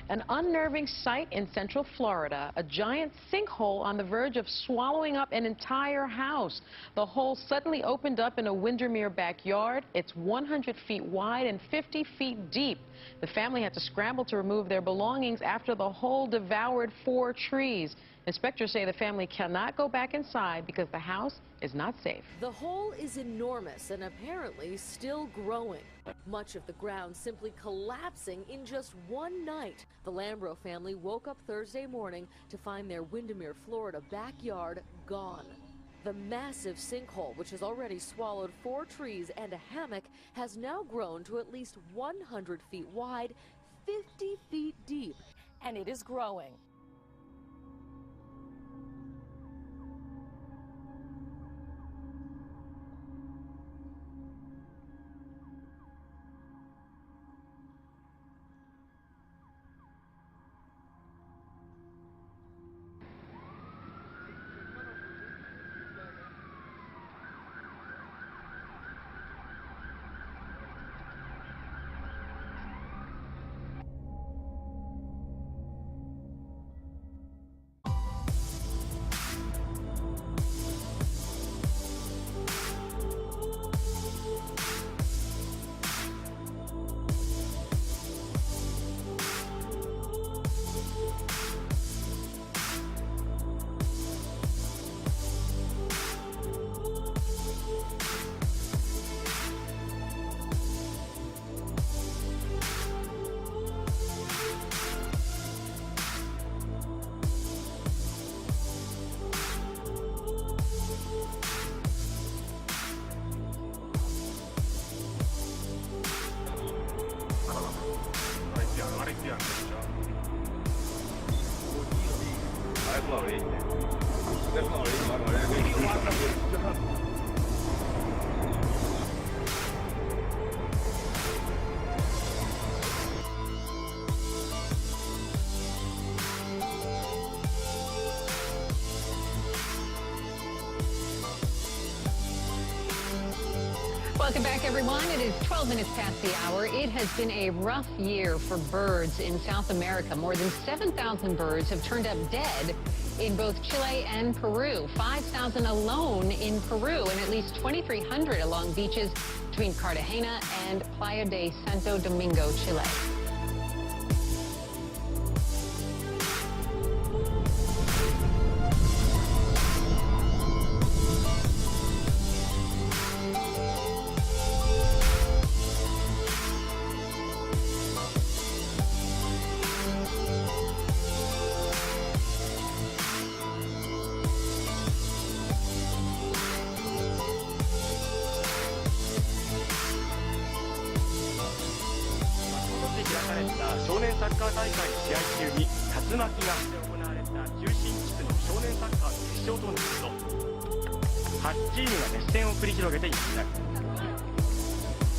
An unnerving sight in central Florida, a giant sinkhole on the verge of swallowing up an entire house. The hole suddenly opened up in a Windermere backyard. It's 100 feet wide and 50 feet deep. The family had to scramble to remove their belongings after the hole devoured 4 trees. Inspectors say the family cannot go back inside because the house is not safe. The hole is enormous and apparently still growing. Much of the ground simply collapsing in just one night. The Lambro family woke up Thursday morning to find their Windermere, Florida backyard gone. The massive sinkhole, which has already swallowed 4 trees and a hammock, has now grown to at least 100 feet wide, 50 feet deep, and it is growing. Welcome back, everyone. It is 12 minutes past the hour. It has been a rough year for birds in South America. More than 7,000 birds have turned up dead in both Chile and Peru. 5,000 alone in Peru, and at least 2,300 along beaches between Cartagena and Playa de Santo Domingo, Chile.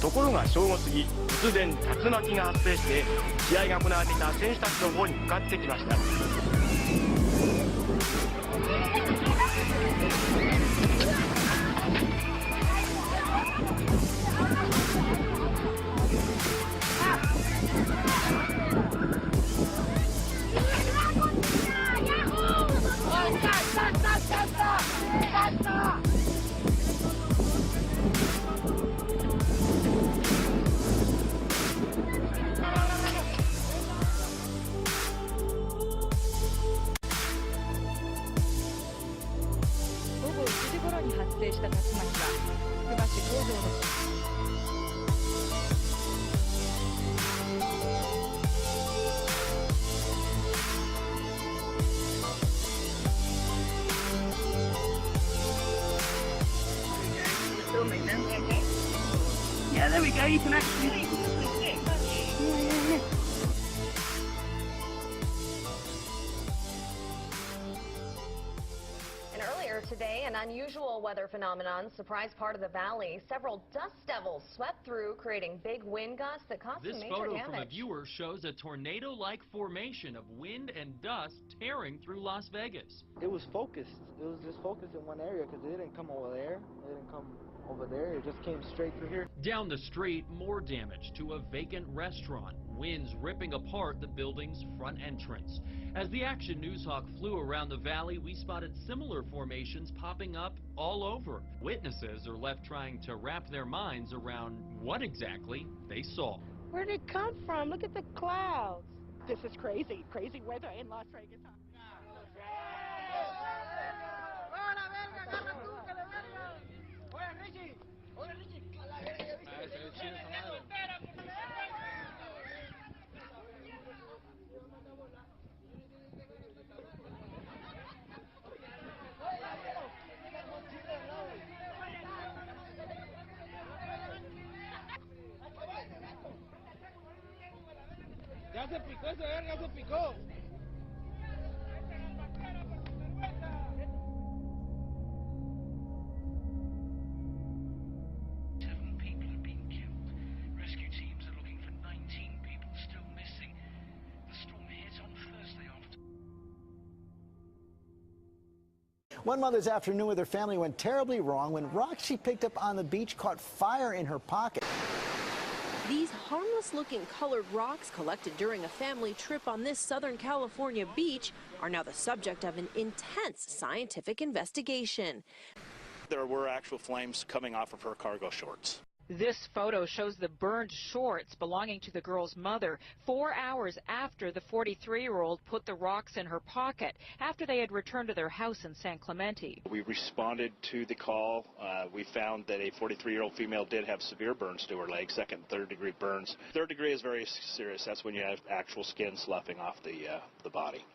ところが正午過ぎ、突然竜巻が発生して試合が行われていた選手たちの方に向かってきました。Yeah, there we go, you can actually... And earlier today, an unusual weather phenomenon surprised part of the valley. Several dust devils swept through, creating big wind gusts that caused some major damage. This photo from a viewer shows a tornado-like formation of wind and dust tearing through Las Vegas. It was focused. It was just focused in one area because it didn't come over there. It didn't come over there. It just came straight through here. Down the street, more damage to a vacant restaurant. Winds ripping apart the building's front entrance. As the Action News Hawk flew around the valley, we spotted similar formations popping up all over. Witnesses are left trying to wrap their minds around what exactly they saw. Where did it come from? Look at the clouds. This is crazy. Crazy weather in Las Vegas. Ya se picó ese verga, se picó. One mother's afternoon with her family went terribly wrong when rocks she picked up on the beach caught fire in her pocket. These harmless-looking colored rocks collected during a family trip on this Southern California beach are now the subject of an intense scientific investigation. There were actual flames coming off of her cargo shorts. This photo shows the burned shorts belonging to the girl's mother 4 hours after the 43-year-old put the rocks in her pocket after they had returned to their house in San Clemente. We responded to the call. We found that a 43-year-old female did have severe burns to her leg, second and third degree burns. Third degree is very serious. That's when you have actual skin sloughing off the body.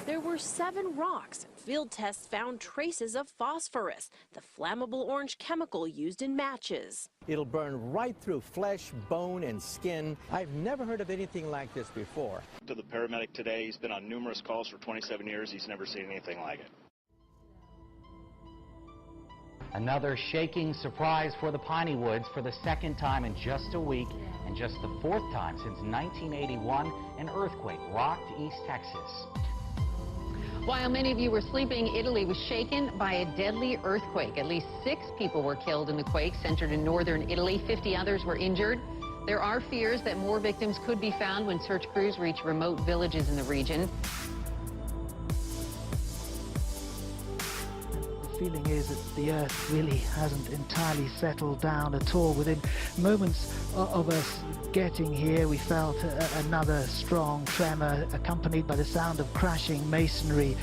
There were 7 rocks. Field tests found traces of phosphorus, the flammable orange chemical used in matches. It'll burn right through flesh, bone, and skin. I've never heard of anything like this before. To the paramedic today, he's been on numerous calls for 27 years. He's never seen anything like it. Another shaking surprise for the Piney Woods for the second time in just a week, and just the 4th time since 1981, an earthquake rocked East Texas. While many of you were sleeping, Italy was shaken by a deadly earthquake. At least 6 people were killed in the quake centered in northern Italy. 50 others were injured. There are fears that more victims could be found when search crews reach remote villages in the region. The feeling is that the Earth really hasn't entirely settled down at all. Within moments of us getting here, we felt another strong tremor accompanied by the sound of crashing masonry.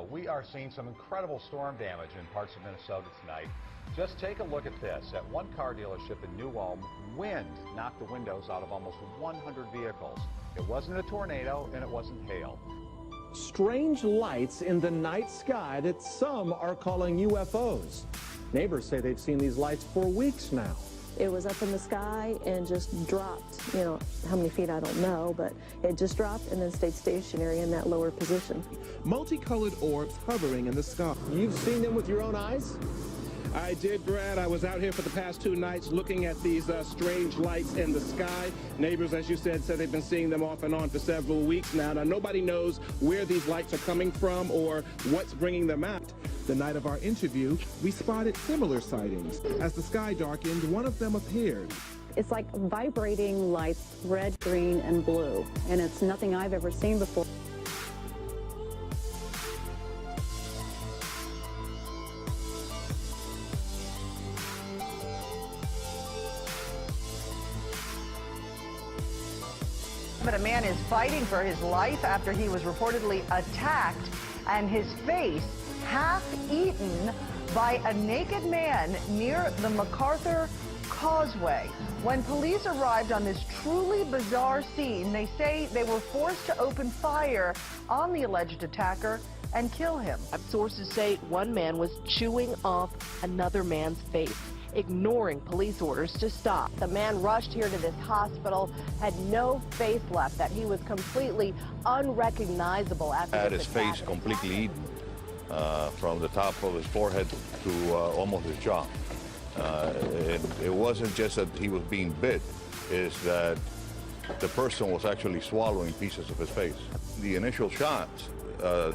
We are seeing some incredible storm damage in parts of Minnesota tonight. Just take a look at this. At one car dealership in New Ulm, wind knocked the windows out of almost 100 vehicles. It wasn't a tornado and it wasn't hail. Strange lights in the night sky that some are calling UFOs. Neighbors say they've seen these lights for weeks now. It was up in the sky and just dropped. You know, how many feet, I don't know, but it just dropped and then stayed stationary in that lower position. Multicolored orbs hovering in the sky. You've seen them with your own eyes? I did, Brad. I was out here for the past 2 nights looking at these strange lights in the sky. Neighbors, as you said they've been seeing them off and on for several weeks now. Now, nobody knows where these lights are coming from or what's bringing them out. The night of our interview, we spotted similar sightings. As the sky darkened, one of them appeared. It's like vibrating lights, red, green, and blue, and it's nothing I've ever seen before. But a man is fighting for his life after he was reportedly attacked and his face half eaten by a naked man near the MacArthur Causeway. When police arrived on this truly bizarre scene, they say they were forced to open fire on the alleged attacker and kill him. Sources say one man was chewing off another man's face, ignoring police orders to stop. The man rushed here to this hospital, had no face left, that he was completely unrecognizable after had this his attack. face completely eaten from the top of his forehead to almost his jaw. It wasn't just that he was being bit, it's that the person was actually swallowing pieces of his face. The initial shots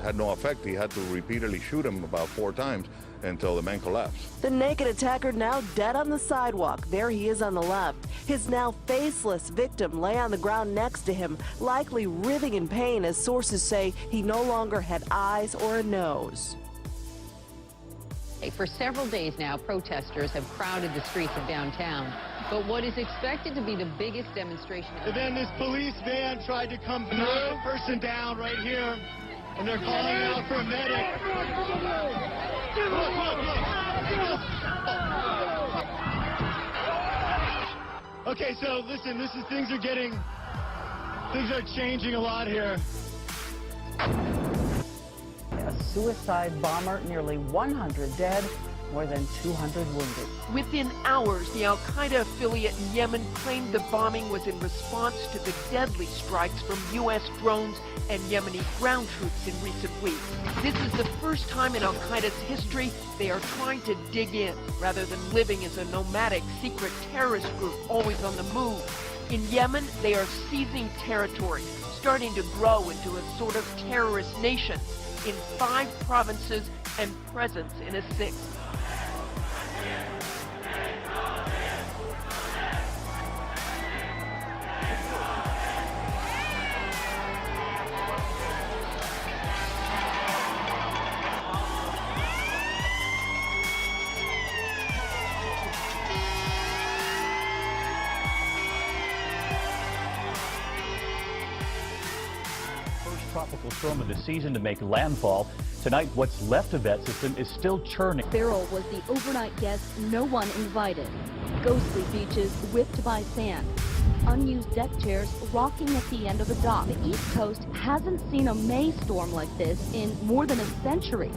had no effect. He had to repeatedly shoot him about 4 times until the man collapsed. The naked attacker now dead on the sidewalk. There he is on the left. His now faceless victim lay on the ground next to him, likely writhing in pain as sources say he no longer had eyes or a nose. For several days now, protesters have crowded the streets of downtown. But what is expected to be the biggest demonstration... And then this police van tried to come through, knock a person down right here, and they're calling out for a medic. Look. Okay, so listen, things are changing a lot here. A suicide bomber, nearly 100 dead, more than 200 wounded. Within hours, the Al-Qaeda affiliate in Yemen claimed the bombing was in response to the deadly strikes from U.S. drones and Yemeni ground troops in recent weeks. This is the first time in Al-Qaeda's history they are trying to dig in, rather than living as a nomadic secret terrorist group always on the move. In Yemen, they are seizing territory, starting to grow into a sort of terrorist nation in 5 provinces and presence in a 6th. Tropical storm of the season to make landfall. Tonight, what's left of that system is still churning. Beryl was the overnight guest no one invited. Ghostly beaches whipped by sand. Unused deck chairs rocking at the end of a dock. The East Coast hasn't seen a May storm like this in more than a century.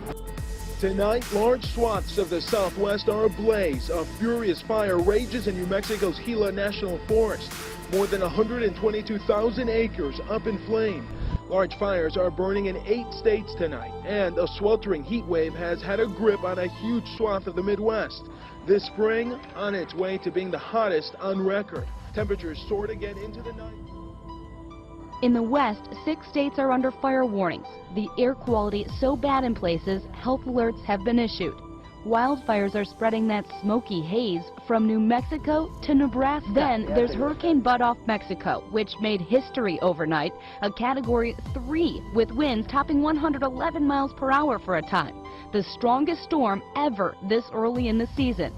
Tonight, large swaths of the Southwest are ablaze. A furious fire rages in New Mexico's Gila National Forest. More than 122,000 acres up in flame. Large fires are burning in 8 states tonight, and a sweltering heat wave has had a grip on a huge swath of the Midwest. This spring, on its way to being the hottest on record. Temperatures soared again into the night. In the West, 6 states are under fire warnings. The air quality so bad in places, health alerts have been issued. Wildfires are spreading that smoky haze from New Mexico to Nebraska. Then there's Hurricane Bud off Mexico, which made history overnight, a Category 3 with winds topping 111 miles per hour for a time. The strongest storm ever this early in the season.